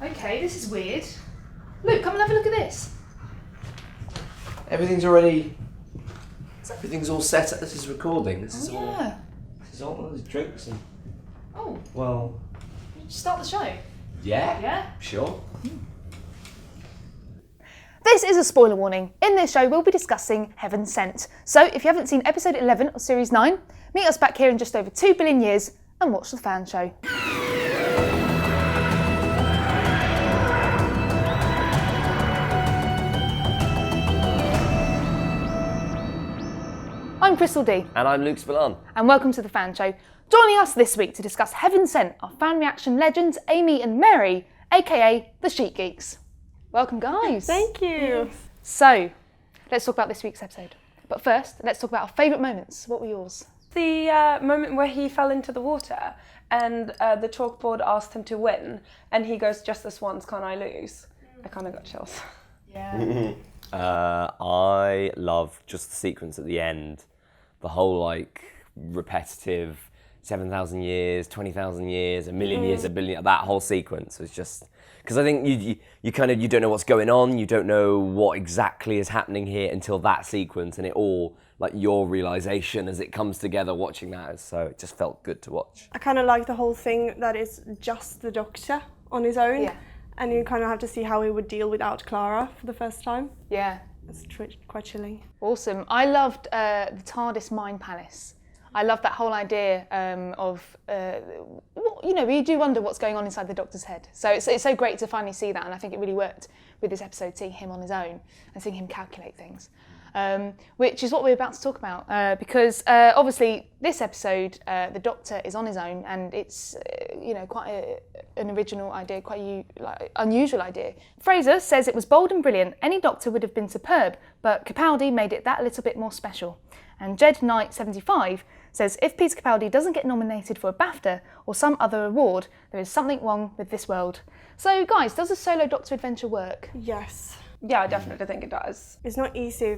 Okay, this is weird. Luke, come and have a look at this. Everything's all set up. This is recording. This is all these drinks and... Oh. Well... Start the show. Yeah? Yeah? Sure. This is a spoiler warning. In this show, we'll be discussing Heaven Sent. So if you haven't seen episode 11 of series 9, meet us back here in just over 2 billion years and watch the fan show. I'm Crystal D. And I'm Luke Spillane. And welcome to the fan show. Joining us this week to discuss Heaven Sent are fan reaction legends Amy and Mary, aka the Sheet Geeks. Welcome, guys. Thank you. So, let's talk about this week's episode. But first, let's talk about our favourite moments. What were yours? The moment where he fell into the water and the chalkboard asked him to win, and he goes, "Just this once, can't I lose?" I kind of got chills. Yeah. I love just the sequence at the end. The whole, repetitive 7,000 years, 20,000 years, a million years, a billion, that whole sequence was just... Because I think you don't know what's going on, you don't know what exactly is happening here until that sequence, and it all, your realisation as it comes together watching that, so it just felt good to watch. I kind of like the whole thing that it's just the Doctor on his own, and you kind of have to see how he would deal without Clara for the first time. Yeah. It's quite chilling. Awesome. I loved the TARDIS Mind Palace. I love that whole idea you do wonder what's going on inside the Doctor's head. So it's so great to finally see that, and I think it really worked with this episode, seeing him on his own and seeing him calculate things, which is what we're about to talk about. Because obviously this episode, the Doctor is on his own, and it's quite an original idea, quite unusual idea. Fraser says it was bold and brilliant. Any Doctor would have been superb, but Capaldi made it that little bit more special. And Jed Knight 75 says, if Peter Capaldi doesn't get nominated for a BAFTA or some other award, there is something wrong with this world. So guys, does a solo Doctor adventure work? Yes. Yeah, I definitely think it does. It's not easy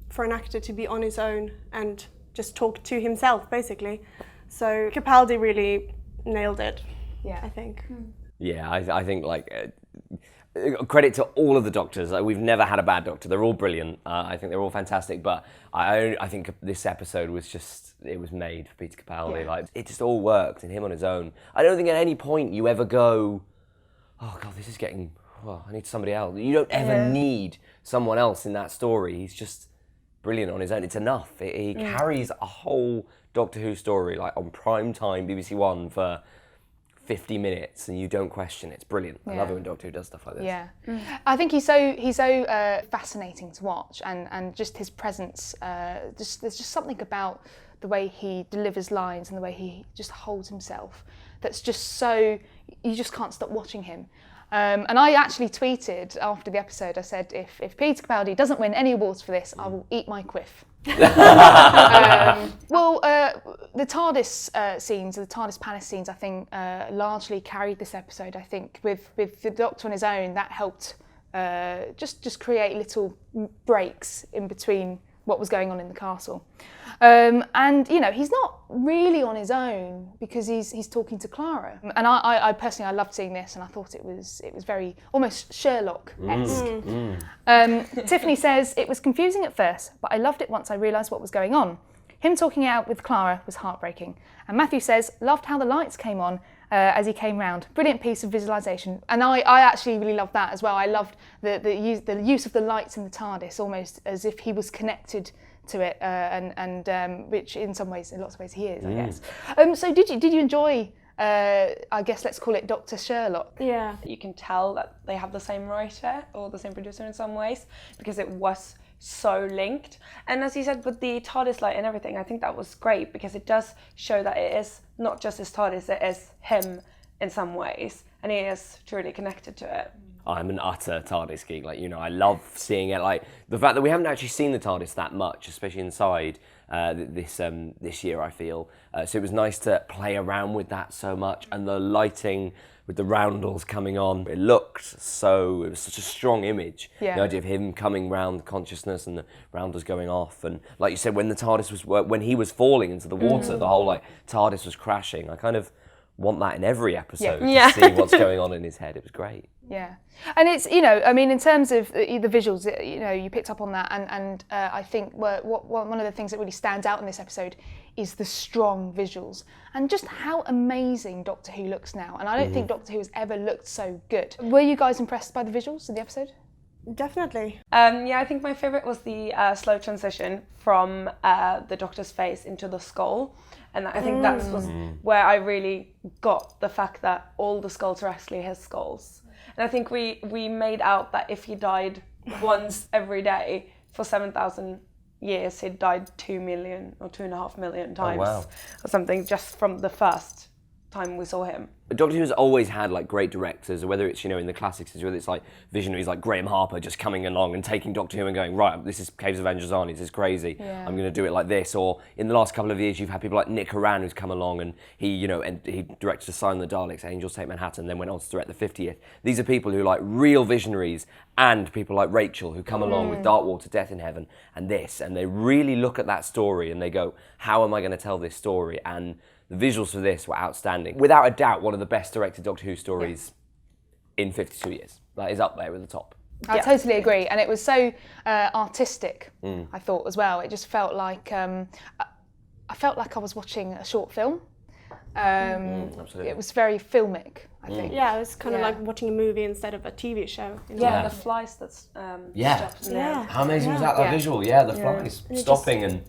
for an actor to be on his own and just talk to himself, basically. So Capaldi really nailed it, I think. Yeah, I think credit to all of the Doctors. We've never had a bad Doctor. They're all brilliant. I think they're all fantastic. But I think this episode was it was made for Peter Capaldi. Yeah. It just all worked, and him on his own. I don't think at any point you ever go, "Oh God, this is getting. Well, I need somebody else." You don't ever need someone else in that story. He's just brilliant on his own. It's enough. He carries a whole Doctor Who story on prime time BBC One for 50 minutes, and you don't question it. It's brilliant. I love it when Doctor Who does stuff like this. Yeah, I think he's so fascinating to watch, and just his presence. There's just something about the way he delivers lines and the way he just holds himself that's just so you just can't stop watching him. And I actually tweeted after the episode. I said, if Peter Capaldi doesn't win any awards for this, I will eat my quiff. The TARDIS scenes, the TARDIS Palace scenes, I think largely carried this episode. I think with the Doctor on his own, that helped just create little breaks in between what was going on in the castle. And he's not really on his own because he's talking to Clara. And I personally, I loved seeing this, and I thought it was very almost Sherlock-esque. Tiffany says, it was confusing at first, but I loved it once I realised what was going on. Him talking out with Clara was heartbreaking. And Matthew says, loved how the lights came on as he came round. Brilliant piece of visualisation. And I actually really loved that as well. I loved the use of the lights in the TARDIS, almost as if he was connected to it, and which in lots of ways he is, I guess. So did you enjoy, I guess let's call it Dr. Sherlock? Yeah. You can tell that they have the same writer or the same producer in some ways, because it was so linked. And as you said, with the TARDIS light and everything, I think that was great, because it does show that it is not just his TARDIS, it is him in some ways, and he is truly connected to it. I'm an utter TARDIS geek. I love seeing it. The fact that we haven't actually seen the TARDIS that much, especially inside this year, I feel. So it was nice to play around with that so much, and the lighting with the roundels coming on. It was such a strong image. Yeah. The idea of him coming round consciousness and the roundels going off. And like you said, when the TARDIS when he was falling into the water, the whole TARDIS was crashing. I kind of want that in every episode Yeah. to see what's going on in his head. It was great. Yeah, and it's, you know, I mean, in terms of the visuals, you know, you picked up on that, and I think one of the things that really stands out in this episode is the strong visuals and just how amazing Doctor Who looks now. And I don't think Doctor Who has ever looked so good. Were you guys impressed by the visuals in the episode? Definitely. Yeah, I think my favourite was the slow transition from the Doctor's face into the skull. And I think that was where I really got the fact that all the skulls are actually his skulls. And I think we made out that if he died once every day for 7,000 years, he died 2 million or 2.5 million times or something just from the first time we saw him. Doctor Who's always had like great directors, whether it's, you know, in the classics, whether it's like visionaries like Graham Harper just coming along and taking Doctor Who and going, right, this is Caves of Androzani, this is crazy, I'm going to do it like this. Or in the last couple of years, you've had people like Nick Horan who's come along and he, you know, and he directed A Sign of the Daleks, Angels Take Manhattan, then went on to direct the 50th. These are people who are like real visionaries, and people like Rachel who come along with Darkwater, Death in Heaven, and this, and they really look at that story and they go, how am I going to tell this story? And the visuals for this were outstanding. Without a doubt, one of the best directed Doctor Who stories in 52 years. That is up there with the top. I totally agree, and it was so artistic, I thought, as well. It just felt like, I felt like I was watching a short film. Absolutely. It was very filmic, I think. Yeah, it was kind of like watching a movie instead of a TV show. The flies that's How amazing was that visual? Yeah, the flies stopping and...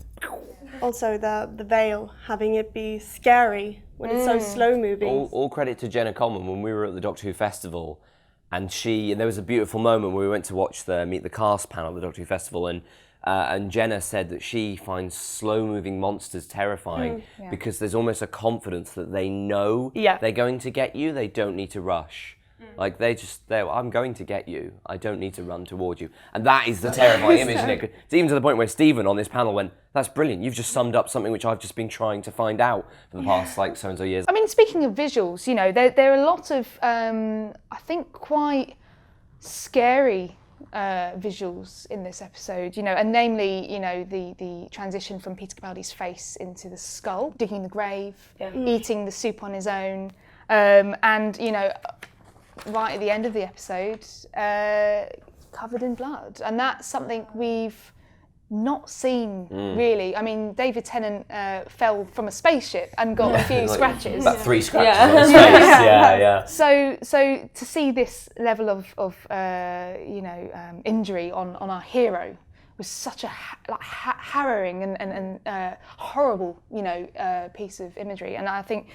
Also the veil, having it be scary when it's so slow moving. All credit to Jenna Coleman when we were at the Doctor Who Festival, and there was a beautiful moment where we went to watch the Meet the Cast panel at the Doctor Who Festival, and Jenna said that she finds slow-moving monsters terrifying because there's almost a confidence that they know they're going to get you, they don't need to rush. Like I'm going to get you. I don't need to run towards you. And that is the terrifying image, isn't it? It's even to the point where Stephen on this panel went, that's brilliant. You've just summed up something which I've just been trying to find out for the past like so-and-so years. I mean, speaking of visuals, you know, there are a lot of, I think, quite scary visuals in this episode, you know, and namely, you know, the transition from Peter Capaldi's face into the skull, digging the grave, eating the soup on his own, and, you know, right at the end of the episode, covered in blood. And that's something we've not seen, really. I mean, David Tennant fell from a spaceship and got a few scratches. About 3 scratches on his face, So to see this level of you know, injury on our hero was such a harrowing and horrible, you know, piece of imagery. And I think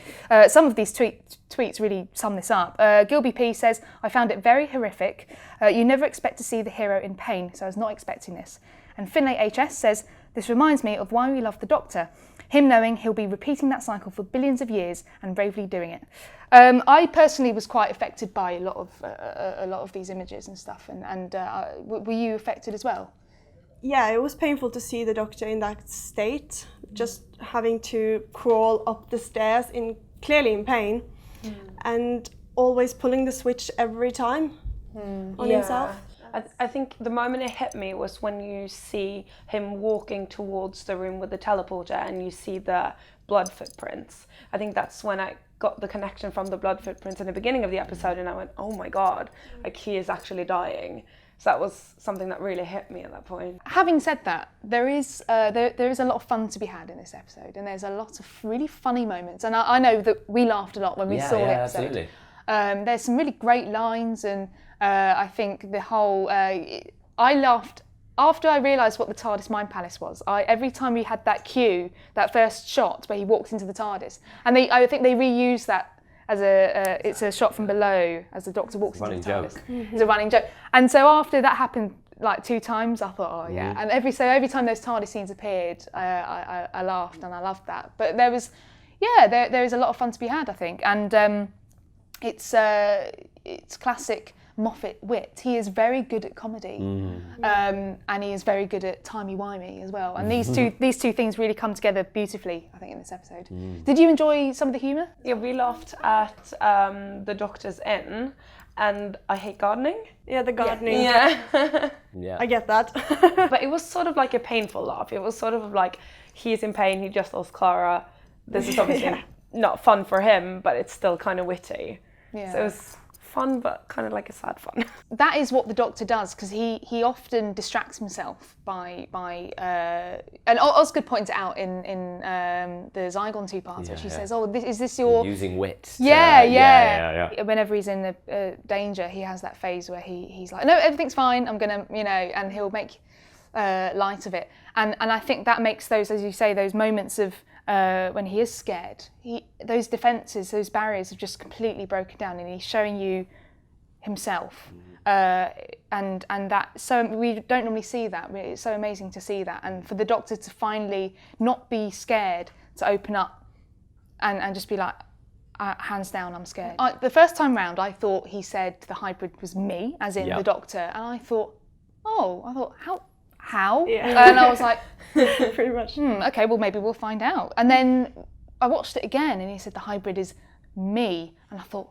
some of these tweets really sum this up. Gilby P says, I found it very horrific. You never expect to see the hero in pain, so I was not expecting this. And Finlay HS says, this reminds me of why we love the Doctor. Him knowing he'll be repeating that cycle for billions of years and bravely doing it. I personally was quite affected by a lot of these images and stuff. And were you affected as well? Yeah, it was painful to see the Doctor in that state, just having to crawl up the stairs clearly in pain, and always pulling the switch every time on himself. I think the moment it hit me was when you see him walking towards the room with the teleporter and you see the blood footprints. I think that's when I got the connection from the blood footprints in the beginning of the episode, and I went, oh my God, like he is actually dying. So that was something that really hit me at that point. Having said that, there is a lot of fun to be had in this episode, and there's a lot of really funny moments. And I know that we laughed a lot when we saw the episode. Absolutely. There's some really great lines, and I think the whole... I laughed after I realised what the TARDIS Mind Palace was. Every time we had that cue, that first shot where he walks into the TARDIS, and I think they reused that as it's a shot from below as the Doctor walks into the TARDIS. It's a running joke. And so after that happened like 2 times, I thought, oh yeah. And every time those TARDIS scenes appeared, I laughed and I loved that. But there is a lot of fun to be had, I think. And it's classic Moffat wit. He is very good at comedy, and he is very good at timey-wimey as well. And these two things really come together beautifully, I think, in this episode. Did you enjoy some of the humour? Yeah, we laughed at the Doctor's Inn, and I hate gardening. Yeah, the gardening. Yeah. I get that. But it was sort of like a painful laugh. It was sort of like, he is in pain, he just lost Clara. This is obviously not fun for him, but it's still kind of witty. Yeah. So it was fun, but kind of like a sad fun. That is what the Doctor does, because he often distracts himself by and Osgood points it out in the Zygon 2 parts, where she says, "Oh, is this your using wit? Yeah. Whenever he's in the danger, he has that phase where he's like, no, everything's fine. I'm gonna, and he'll make light of it. And I think that makes those, as you say, those moments of when he is scared, those defences, those barriers have just completely broken down, and he's showing you himself. And that, so we don't normally see that. It's so amazing to see that, and for the Doctor to finally not be scared, to open up and just be like, hands down, I'm scared. The first time round, I thought he said the hybrid was me, as in the Doctor, and I thought, how? Yeah. And I was like, pretty much. Okay, well maybe we'll find out. And then I watched it again, and he said the hybrid is me, and I thought,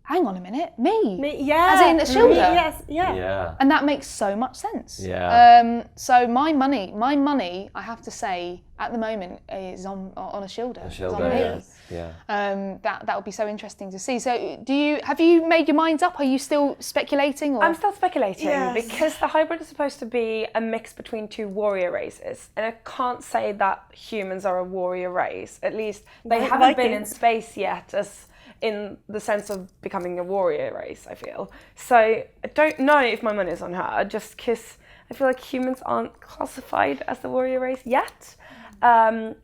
hang on a minute, me, yeah, as in Ashilda. Yes, yeah. And that makes so much sense. Yeah. So my money, I have to say, at the moment is on Ashilda. Ashilda, yeah. That would be so interesting to see. So have you made your minds up? Are you still speculating? Or? I'm still speculating, yes, because the hybrid is supposed to be a mix between two warrior races, and I can't say that humans are a warrior race. At least they haven't been in space yet, as in the sense of becoming a warrior race, I feel. So I don't know if my money is on her, just because I feel like humans aren't classified as the warrior race yet. And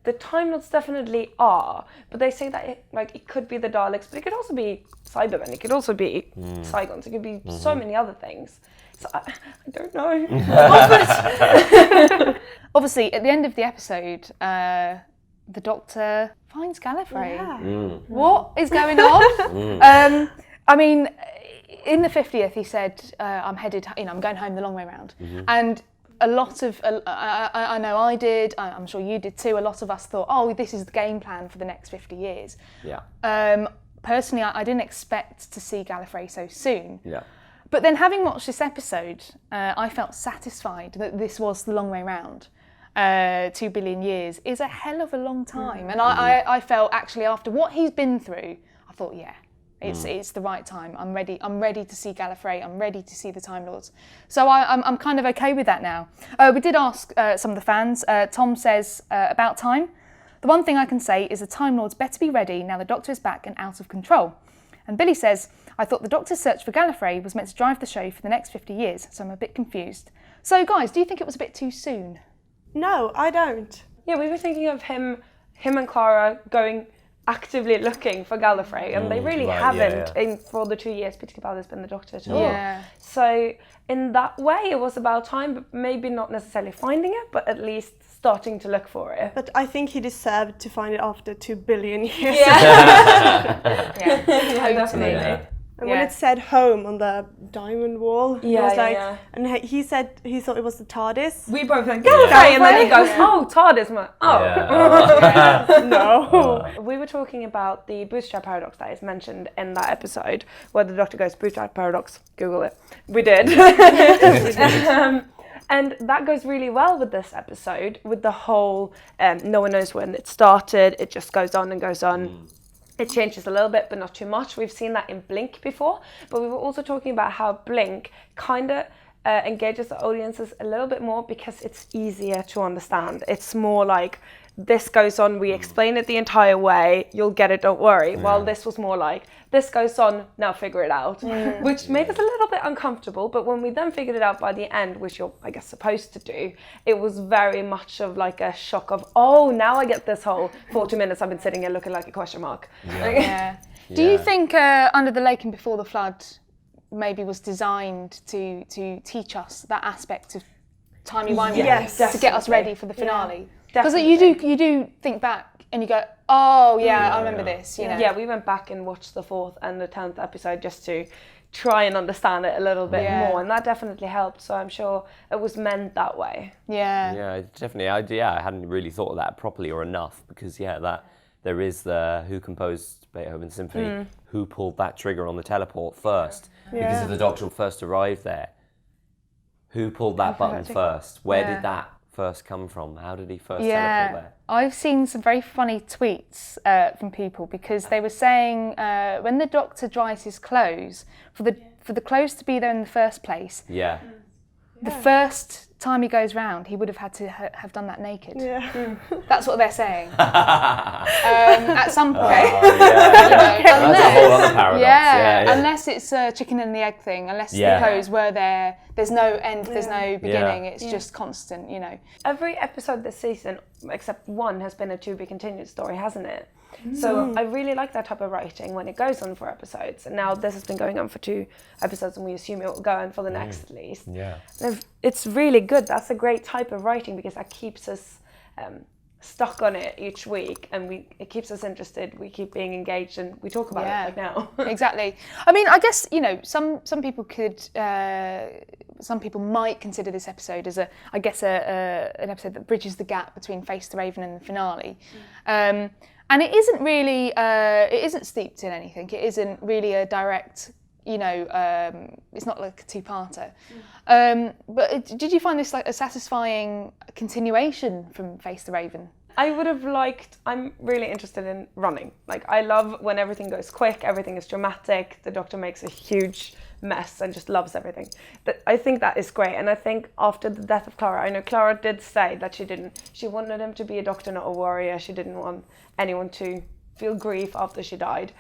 the Time Lords definitely are, but they say that it could be the Daleks, but it could also be Cybermen, it could also be Zygons, it could be so many other things. So I don't know. Obviously, at the end of the episode, the Doctor finds Gallifrey. Yeah. What is going on? I mean, in the 50th, he said, I'm going home the long way round. And a lot of, I know I did, I'm sure you did too, a lot of us thought, oh, this is the game plan for the next 50 years. Yeah. Personally, I didn't expect to see Gallifrey so soon. Yeah. But then having watched this episode, I felt satisfied that this was the long way round. 2 billion years is a hell of a long time. And I felt, actually, after what he's been through, I thought, yeah, it's the right time. I'm ready to see Gallifrey. I'm ready to see the Time Lords. So I'm kind of okay with that now. We did ask some of the fans. Tom says, about time. The one thing I can say is the Time Lords better be ready now the Doctor is back and out of control. And Billy says, I thought the Doctor's search for Gallifrey was meant to drive the show for the next 50 years, so I'm a bit confused. So guys, do you think it was a bit too soon? No, I don't. Yeah, we were thinking of him and Clara going actively looking for Gallifrey, and they really haven't for the 2 years Peter Capaldi's been the Doctor at all. Yeah. So in that way, it was about time, but maybe not necessarily finding it, but at least starting to look for it. But I think he deserved to find it after 2 billion years. Yeah. Totally. Yeah. And when it said home on the diamond wall, it was like, and he said he thought it was the TARDIS. We both went, Gallifrey! And then he goes, oh, TARDIS. I'm like, oh. No. We were talking about the bootstrap paradox that is mentioned in that episode, where the Doctor goes, bootstrap paradox, Google it. We did. And that goes really well with this episode, with the whole, no one knows when it started, it just goes on and goes on. It changes a little bit, but not too much. We've seen that in Blink before, but we were also talking about how Blink kind of engages the audiences a little bit more because it's easier to understand. It's more like, this goes on, we explain it the entire way, you'll get it, don't worry. Yeah. While this was more like, this goes on, now figure it out. Which made us a little bit uncomfortable, but when we then figured it out by the end, which you're, I guess, supposed to do, it was very much of like a shock of, oh, now I get this whole 40 minutes I've been sitting here looking like a question mark. Yeah. Do you think Under the Lake and Before the Flood maybe was designed to teach us that aspect of timey-wimey, to get us ready for the finale? Because you do think back and you go, oh yeah, I remember this. You know? Yeah, we went back and watched the 4th and the 10th episode just to try and understand it a little bit more, and that definitely helped. So I'm sure it was meant that way. Yeah. Yeah, definitely. I hadn't really thought of that properly or enough, because that there is the who composed Beethoven's symphony, who pulled that trigger on the teleport first, because if the Doctor first arrived there, who pulled that button first? Where did that first come from? How did he first teleport there? I've seen some very funny tweets from people because they were saying when the Doctor dries his clothes, for the clothes to be there in the first place, the first time he goes round, he would have had to have done that naked. Yeah. That's what they're saying. At some point. That's a whole other paradox. Unless it's a chicken and the egg thing, unless the clothes were there, there's no end, there's no beginning, it's just constant, you know. Every episode this season, except one, has been a to be continued story, hasn't it? So I really like that type of writing when it goes on for episodes. And now this has been going on for 2 episodes, and we assume it will go on for the next at least. Yeah. And it's really good. That's a great type of writing because that keeps us stuck on it each week, and it keeps us interested. We keep being engaged, and we talk about it like now. Exactly. I mean, I guess, you know, some people could. Some people might consider this episode as an episode that bridges the gap between Face the Raven and the finale. And it isn't really, it isn't steeped in anything. It isn't really a direct, you know, it's not like a two-parter. But did you find this like a satisfying continuation from Face the Raven? I would have liked, I'm really interested in running. Like, I love when everything goes quick, everything is dramatic, the Doctor makes a huge mess and just loves everything. But I think that is great. And I think after the death of Clara, I know Clara did say that she wanted him to be a doctor, not a warrior. She didn't want anyone to feel grief after she died.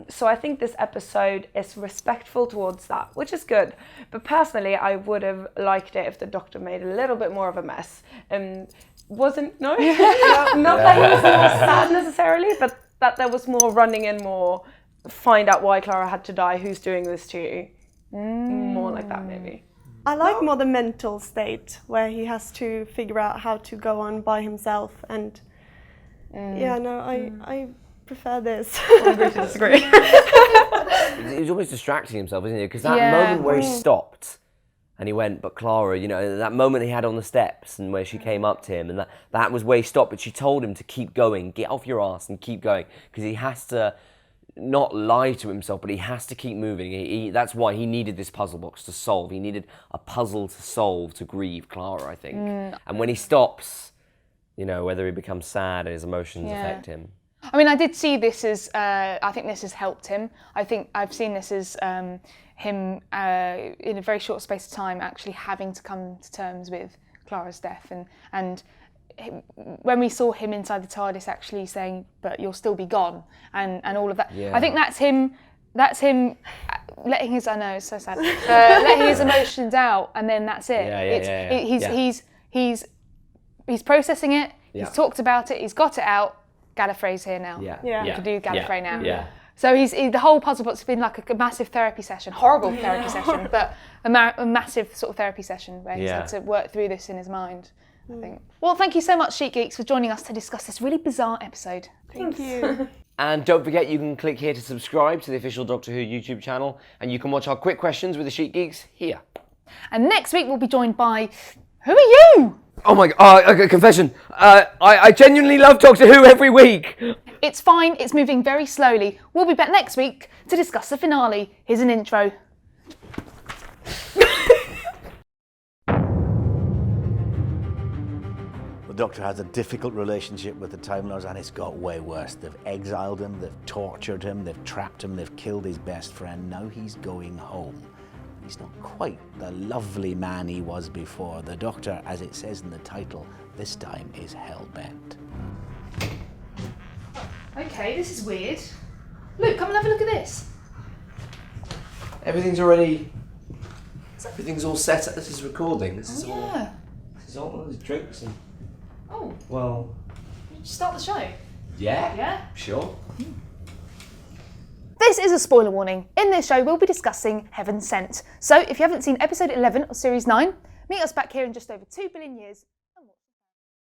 So I think this episode is respectful towards that, which is good. But personally, I would have liked it if the Doctor made a little bit more of a mess. Not that he was more sad necessarily, but that there was more running and more find out why Clara had to die, who's doing this to you. More like that, maybe. I like more the mental state where he has to figure out how to go on by himself, and I prefer this. I agree to disagree. He was almost distracting himself, isn't he? Because that moment where he stopped and he went, but Clara, you know, that moment he had on the steps and where she came up to him, and that was where he stopped, but she told him to keep going, get off your ass and keep going, because he has to not lie to himself, but he has to keep moving. That's why he needed this puzzle box to solve. He needed a puzzle to solve to grieve Clara, I think. And when he stops, you know, whether he becomes sad and his emotions affect him. I mean, I did see this as, I think this has helped him. I think I've seen this as him, in a very short space of time, actually having to come to terms with Clara's death. And when we saw him inside the TARDIS actually saying, but you'll still be gone, and all of that. I think that's him letting his, I know, it's so sad, letting his emotions out, and then that's it. He's processing it, he's talked about it, he's got it out. Gallifrey's here now. We can do Gallifrey now. So the whole puzzle box has been like a massive therapy session, horrible therapy session, but a massive sort of therapy session where he's had to work through this in his mind, I think. Well, thank you so much, Sheet Geeks, for joining us to discuss this really bizarre episode. Thank you. And don't forget, you can click here to subscribe to the official Doctor Who YouTube channel, and you can watch our quick questions with the Sheet Geeks here. And next week we'll be joined by, who are you? Oh my God, confession. I genuinely love Doctor Who every week. It's fine, it's moving very slowly. We'll be back next week to discuss the finale. Here's an intro. The Doctor has a difficult relationship with the Time Lords, and it's got way worse. They've exiled him, they've tortured him, they've trapped him, they've killed his best friend. Now he's going home. He's not quite the lovely man he was before. The Doctor, as it says in the title, this time is hell-bent. Okay, this is weird. Luke, come and have a look at this. Everything's all set up. This is recording. This is all these drinks and. Oh. Well. Start the show. Yeah. Sure. This is a spoiler warning. In this show, we'll be discussing Heaven Sent. So if you haven't seen episode 11 of series 9, meet us back here in just over 2 billion years.